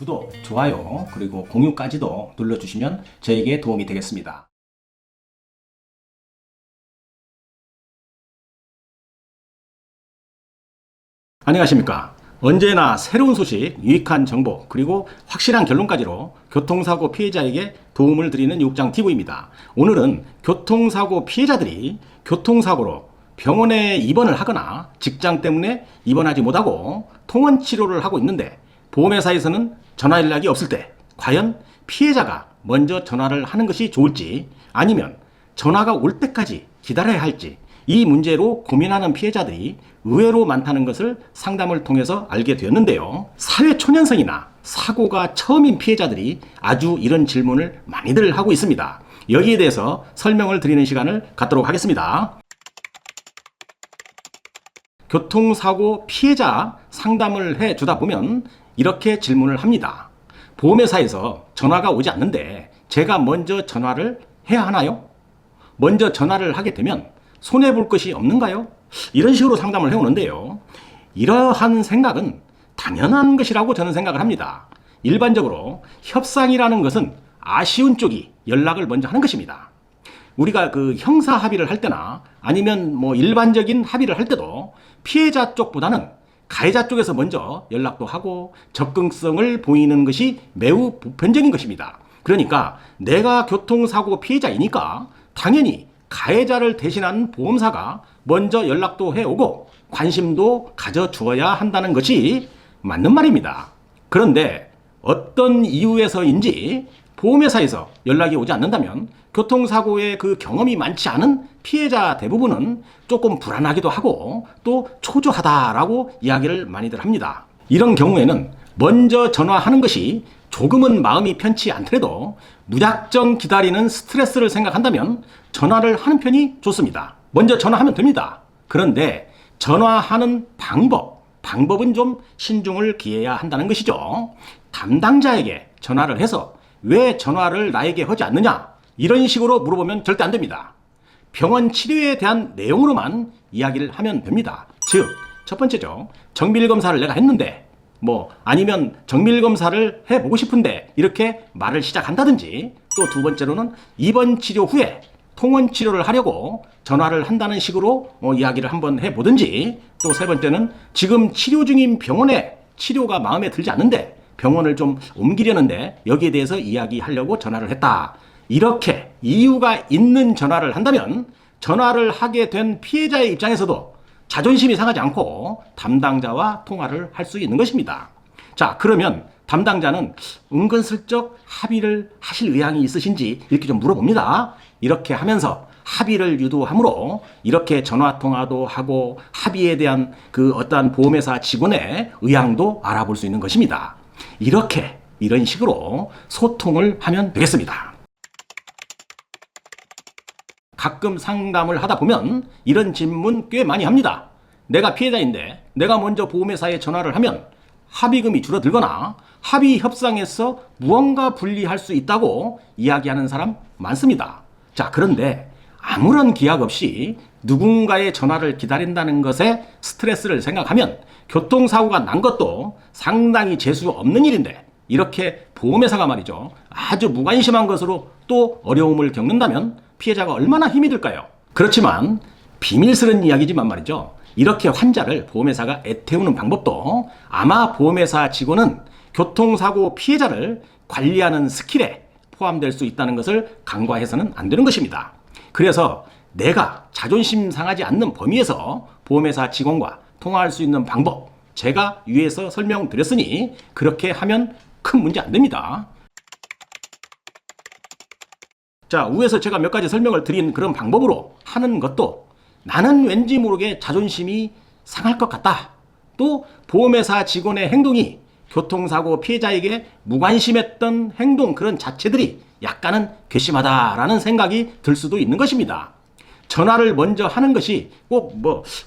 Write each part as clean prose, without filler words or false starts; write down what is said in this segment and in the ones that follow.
구독, 좋아요, 그리고 공유까지도 눌러주시면 저에게 도움이 되겠습니다. 안녕하십니까. 언제나 새로운 소식, 유익한 정보, 그리고 확실한 결론까지로 교통사고 피해자에게 도움을 드리는 육장TV입니다. 오늘은 교통사고 피해자들이 교통사고로 병원에 입원을 하거나 직장 때문에 입원하지 못하고 통원치료를 하고 있는데 보험회사에서는 전화 연락이 없을 때 과연 피해자가 먼저 전화를 하는 것이 좋을지 아니면 전화가 올 때까지 기다려야 할지 이 문제로 고민하는 피해자들이 의외로 많다는 것을 상담을 통해서 알게 되었는데요. 사회 초년생이나 사고가 처음인 피해자들이 아주 이런 질문을 많이들 하고 있습니다. 여기에 대해서 설명을 드리는 시간을 갖도록 하겠습니다. 교통사고 피해자 상담을 해주다 보면 이렇게 질문을 합니다. 보험회사에서 전화가 오지 않는데 제가 먼저 전화를 해야 하나요? 먼저 전화를 하게 되면 손해볼 것이 없는가요? 이런 식으로 상담을 해오는데요. 이러한 생각은 당연한 것이라고 저는 생각을 합니다. 일반적으로 협상이라는 것은 아쉬운 쪽이 연락을 먼저 하는 것입니다. 우리가 그 형사 합의를 할 때나 아니면 일반적인 합의를 할 때도 피해자 쪽보다는 가해자 쪽에서 먼저 연락도 하고 접근성을 보이는 것이 매우 보편적인 것입니다. 그러니까 내가 교통사고 피해자이니까 당연히 가해자를 대신한 보험사가 먼저 연락도 해오고 관심도 가져주어야 한다는 것이 맞는 말입니다. 그런데 어떤 이유에서인지 보험회사에서 연락이 오지 않는다면 교통사고의 그 경험이 많지 않은 피해자 대부분은 조금 불안하기도 하고 또 초조하다라고 이야기를 많이들 합니다. 이런 경우에는 먼저 전화하는 것이 조금은 마음이 편치 않더라도 무작정 기다리는 스트레스를 생각한다면 전화를 하는 편이 좋습니다. 먼저 전화하면 됩니다. 그런데 전화하는 방법은 좀 신중을 기해야 한다는 것이죠. 담당자에게 전화를 해서 왜 전화를 나에게 하지 않느냐 이런 식으로 물어보면 절대 안 됩니다. 병원 치료에 대한 내용으로만 이야기를 하면 됩니다. 즉, 첫 번째죠. 정밀검사를 내가 했는데 아니면 정밀검사를 해보고 싶은데 이렇게 말을 시작한다든지 또 두 번째로는 입원 치료 후에 통원 치료를 하려고 전화를 한다는 식으로 이야기를 한번 해보든지 또 세 번째는 지금 치료 중인 병원에 치료가 마음에 들지 않는데 병원을 좀 옮기려는데 여기에 대해서 이야기하려고 전화를 했다. 이렇게 이유가 있는 전화를 한다면 전화를 하게 된 피해자의 입장에서도 자존심이 상하지 않고 담당자와 통화를 할 수 있는 것입니다. 자, 그러면 담당자는 은근슬쩍 합의를 하실 의향이 있으신지 이렇게 좀 물어봅니다. 이렇게 하면서 합의를 유도함으로 이렇게 전화통화도 하고 합의에 대한 그 어떠한 보험회사 직원의 의향도 알아볼 수 있는 것입니다. 이런 식으로 소통을 하면 되겠습니다. 가끔 상담을 하다 보면 이런 질문 꽤 많이 합니다. 내가 피해자인데 내가 먼저 보험회사에 전화를 하면 합의금이 줄어들거나 합의 협상에서 무언가 불리할 수 있다고 이야기하는 사람 많습니다. 자, 그런데 아무런 기약 없이 누군가의 전화를 기다린다는 것에 스트레스를 생각하면 교통사고가 난 것도 상당히 재수 없는 일인데 이렇게 보험회사가 말이죠. 아주 무관심한 것으로 또 어려움을 겪는다면 피해자가 얼마나 힘이 들까요? 그렇지만 비밀스러운 이야기지만 말이죠. 이렇게 환자를 보험회사가 애태우는 방법도 아마 보험회사 직원은 교통사고 피해자를 관리하는 스킬에 포함될 수 있다는 것을 간과해서는 안 되는 것입니다. 그래서 내가 자존심 상하지 않는 범위에서 보험회사 직원과 통화할 수 있는 방법 제가 위에서 설명드렸으니 그렇게 하면 큰 문제 안 됩니다. 자, 위에서 제가 몇 가지 설명을 드린 그런 방법으로 하는 것도 나는 왠지 모르게 자존심이 상할 것 같다. 또 보험회사 직원의 행동이 교통사고 피해자에게 무관심했던 행동 그런 자체들이 약간은 괘씸하다라는 생각이 들 수도 있는 것입니다. 전화를 먼저 하는 것이 꼭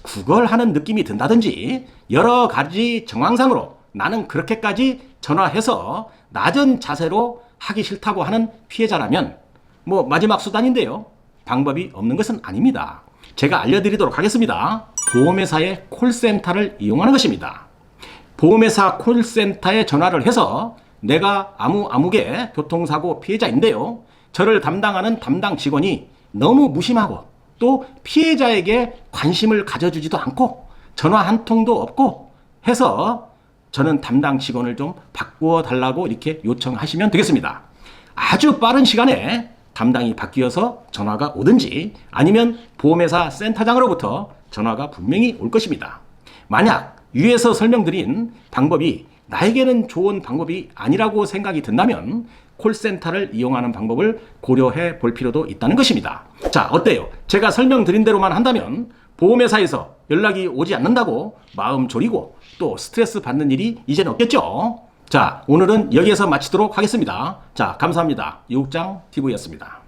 구걸하는 느낌이 든다든지 여러 가지 정황상으로 나는 그렇게까지 전화해서 낮은 자세로 하기 싫다고 하는 피해자라면 마지막 수단인데요. 방법이 없는 것은 아닙니다. 제가 알려드리도록 하겠습니다. 보험회사의 콜센터를 이용하는 것입니다. 보험회사 콜센터에 전화를 해서 내가 아무개 교통사고 피해자인데요. 저를 담당하는 담당 직원이 너무 무심하고 또 피해자에게 관심을 가져주지도 않고 전화 한 통도 없고 해서 저는 담당 직원을 좀 바꾸어 달라고 이렇게 요청하시면 되겠습니다. 아주 빠른 시간에 담당이 바뀌어서 전화가 오든지 아니면 보험회사 센터장으로부터 전화가 분명히 올 것입니다. 만약 위에서 설명드린 방법이 나에게는 좋은 방법이 아니라고 생각이 든다면 콜센터를 이용하는 방법을 고려해 볼 필요도 있다는 것입니다. 자, 어때요? 제가 설명드린 대로만 한다면 보험회사에서 연락이 오지 않는다고 마음 졸이고 또 스트레스 받는 일이 이제는 없겠죠? 자, 오늘은 여기에서 마치도록 하겠습니다. 자, 감사합니다. 유국장 TV였습니다.